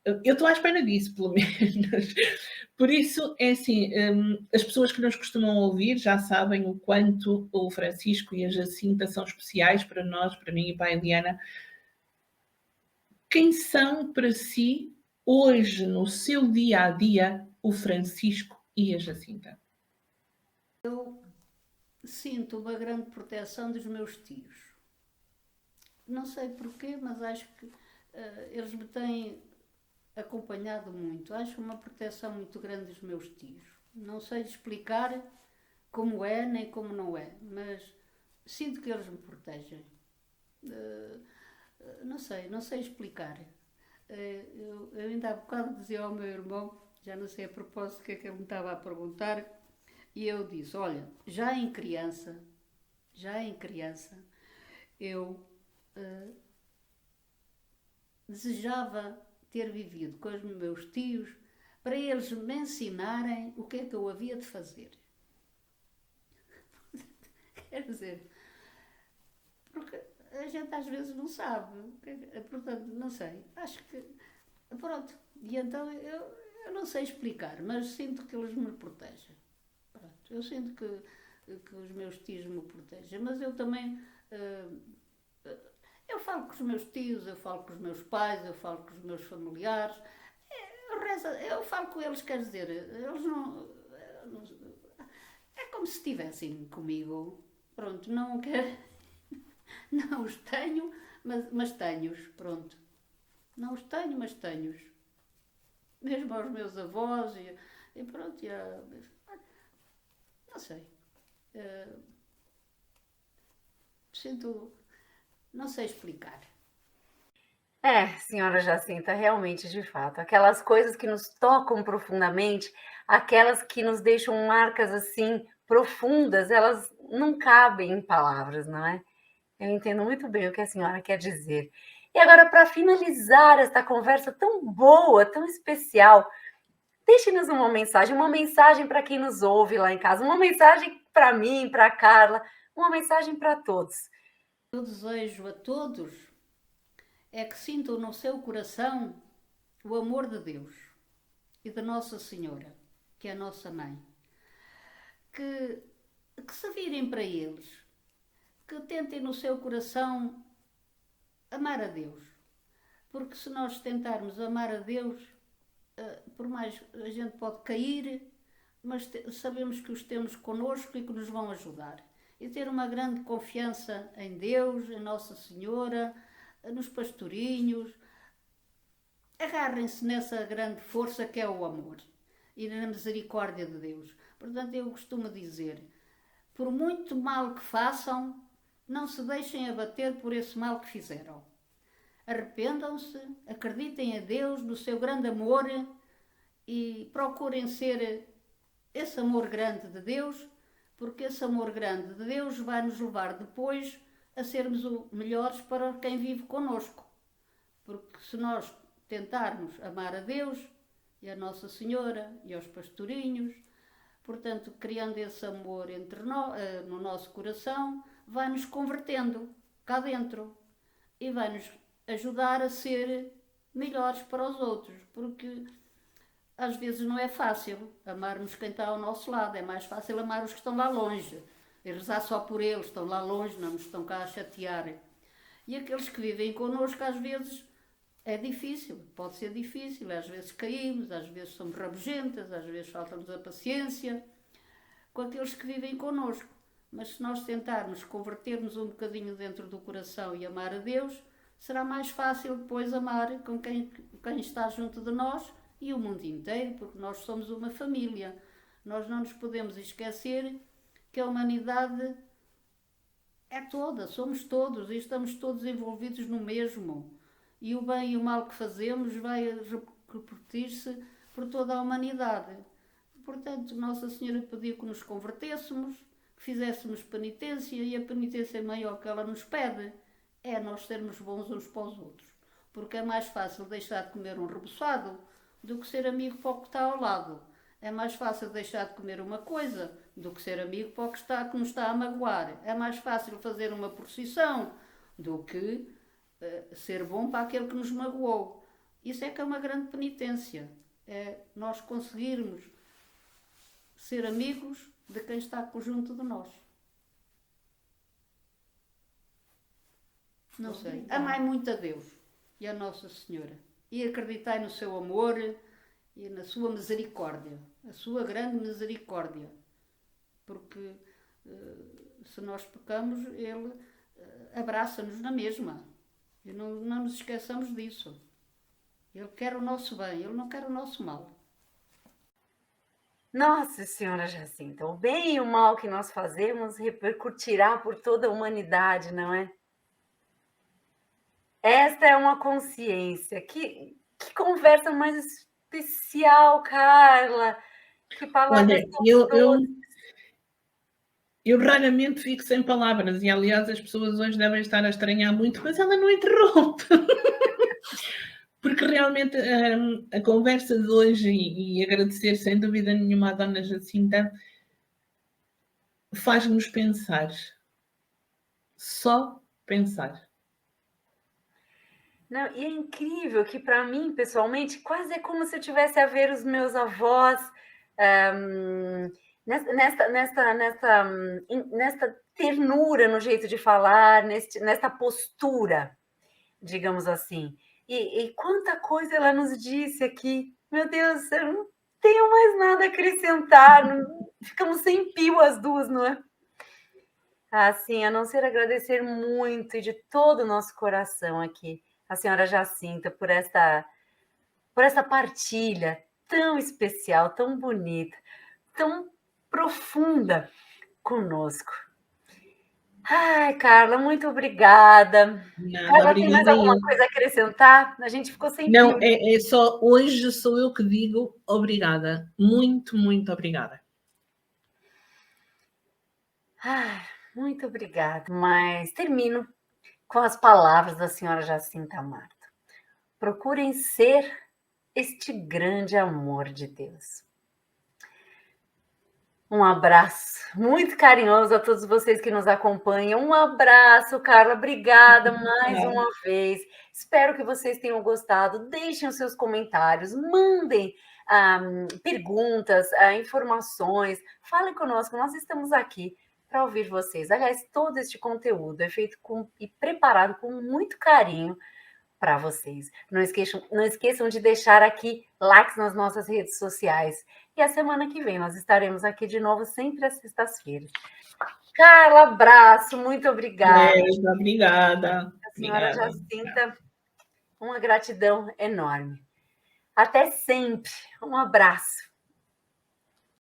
Eu estou à espera disso, pelo menos. Por isso, é assim, as pessoas que nos costumam ouvir já sabem o quanto o Francisco e a Jacinta são especiais para nós, para mim e para a Eliana. Quem são para si, hoje, no seu dia-a-dia, o Francisco e a Jacinta? Eu sinto uma grande proteção dos meus tios. Não sei porquê, mas acho que eles me têm acompanhado muito. Acho uma proteção muito grande dos meus tios. Não sei explicar como é, nem como não é, mas sinto que eles me protegem. Não sei explicar. Eu ainda há bocado dizia ao meu irmão, já não sei a propósito o que é que ele me estava a perguntar, e eu disse, olha, já em criança, eu desejava ter vivido com os meus tios para eles me ensinarem o que é que eu havia de fazer. Quer dizer, porque a gente às vezes não sabe, portanto, não sei, acho que, pronto, e então eu eu não sei explicar, mas sinto que eles me protegem. Pronto, eu sinto que os meus tios me protegem, mas eu também. Eu falo com os meus tios, eu falo com os meus pais, eu falo com os meus familiares. Eu falo com eles, quer dizer, eles não. É como se estivessem comigo. Pronto, não quero. Não os tenho, mas tenho-os. Pronto. Não os tenho, mas tenho-os. Mesmo aos meus avós e pronto. Não sei. Sinto. Não sei explicar. Senhora Jacinta, realmente, de fato, aquelas coisas que nos tocam profundamente, aquelas que nos deixam marcas assim profundas, elas não cabem em palavras, não é? Eu entendo muito bem o que a senhora quer dizer. E agora, para finalizar esta conversa tão boa, tão especial, deixe-nos uma mensagem para quem nos ouve lá em casa, uma mensagem para mim, para a Carla, uma mensagem para todos. Eu desejo a todos é que sintam no seu coração o amor de Deus e da Nossa Senhora, que é a nossa mãe. Que se virem para eles, que tentem no seu coração amar a Deus. Porque se nós tentarmos amar a Deus, por mais a gente pode cair, mas sabemos que os temos connosco e que nos vão ajudar. E ter uma grande confiança em Deus, em Nossa Senhora, nos pastorinhos. Agarrem-se nessa grande força que é o amor e na misericórdia de Deus. Portanto, eu costumo dizer, por muito mal que façam, não se deixem abater por esse mal que fizeram. Arrependam-se, acreditem a Deus no seu grande amor e procurem ser esse amor grande de Deus, porque esse amor grande de Deus vai nos levar depois a sermos melhores para quem vive connosco. Porque se nós tentarmos amar a Deus e a Nossa Senhora e aos pastorinhos, portanto, criando esse amor entre nós, no nosso coração, vai-nos convertendo cá dentro e vai-nos ajudar a ser melhores para os outros, porque às vezes não é fácil amarmos quem está ao nosso lado, é mais fácil amar os que estão lá longe e rezar só por eles, estão lá longe, não nos estão cá a chatear. E aqueles que vivem connosco, às vezes é difícil, pode ser difícil, às vezes caímos, às vezes somos rabugentas, às vezes falta-nos a paciência com aqueles que vivem connosco. Mas se nós tentarmos converter-nos um bocadinho dentro do coração e amar a Deus, será mais fácil depois amar com quem está junto de nós e o mundo inteiro, porque nós somos uma família. Nós não nos podemos esquecer que a humanidade é toda, somos todos e estamos todos envolvidos no mesmo. E o bem e o mal que fazemos vai repetir-se por toda a humanidade. Portanto, Nossa Senhora pediu que nos convertêssemos, que fizéssemos penitência, e a penitência maior que ela nos pede é nós sermos bons uns para os outros. Porque é mais fácil deixar de comer um rebuçado do que ser amigo para o que está ao lado. É mais fácil deixar de comer uma coisa do que ser amigo para o que nos está a magoar. É mais fácil fazer uma procissão do que ser bom para aquele que nos magoou. Isso é que é uma grande penitência. É nós conseguirmos ser amigos de quem está junto de nós. Não sei. Amai muito a Deus e a Nossa Senhora. E acreditai no seu amor e na sua misericórdia. A sua grande misericórdia. Porque se nós pecamos, Ele abraça-nos na mesma. E não nos esqueçamos disso. Ele quer o nosso bem, Ele não quer o nosso mal. Nossa Senhora Jacinta, o bem e o mal que nós fazemos repercutirá por toda a humanidade, não é? Esta é uma consciência. Que conversa mais especial, Carla. Que palavras Olha, tão eu raramente fico sem palavras e, aliás, as pessoas hoje devem estar a estranhar muito, mas ela não interrompe. Porque realmente a conversa de hoje, e agradecer sem dúvida nenhuma à Dona Jacinta, faz-nos pensar. Só pensar. Não, e é incrível que para mim, pessoalmente, quase é como se eu tivesse a ver os meus avós nesta ternura no jeito de falar, nesta postura, digamos assim. E quanta coisa ela nos disse aqui. Meu Deus, eu não tenho mais nada a acrescentar. Ficamos sem pio as duas, não é? Assim, a não ser agradecer muito e de todo o nosso coração aqui a senhora Jacinta por essa partilha tão especial, tão bonita, tão profunda conosco. Ai, Carla, muito obrigada. Nada, Carla, tem mais obrigada alguma eu. coisa a acrescentar? A gente ficou sem Não, pio. é só hoje sou eu que digo obrigada. Muito, muito obrigada. Ai, muito obrigada. Mas termino com as palavras da senhora Jacinta Marta. Procurem ser este grande amor de Deus. Um abraço muito carinhoso a todos vocês que nos acompanham. Um abraço, Carla. Obrigada mais uma vez. Espero que vocês tenham gostado. Deixem os seus comentários, mandem perguntas, informações. Falem conosco, nós estamos aqui para ouvir vocês. Aliás, todo este conteúdo é feito e preparado com muito carinho para vocês. Não esqueçam de deixar aqui likes nas nossas redes sociais. E a semana que vem nós estaremos aqui de novo, sempre às sextas-feiras. Carla, abraço, muito obrigada. Obrigada. A senhora Jacinta, uma gratidão enorme. Até sempre. Um abraço.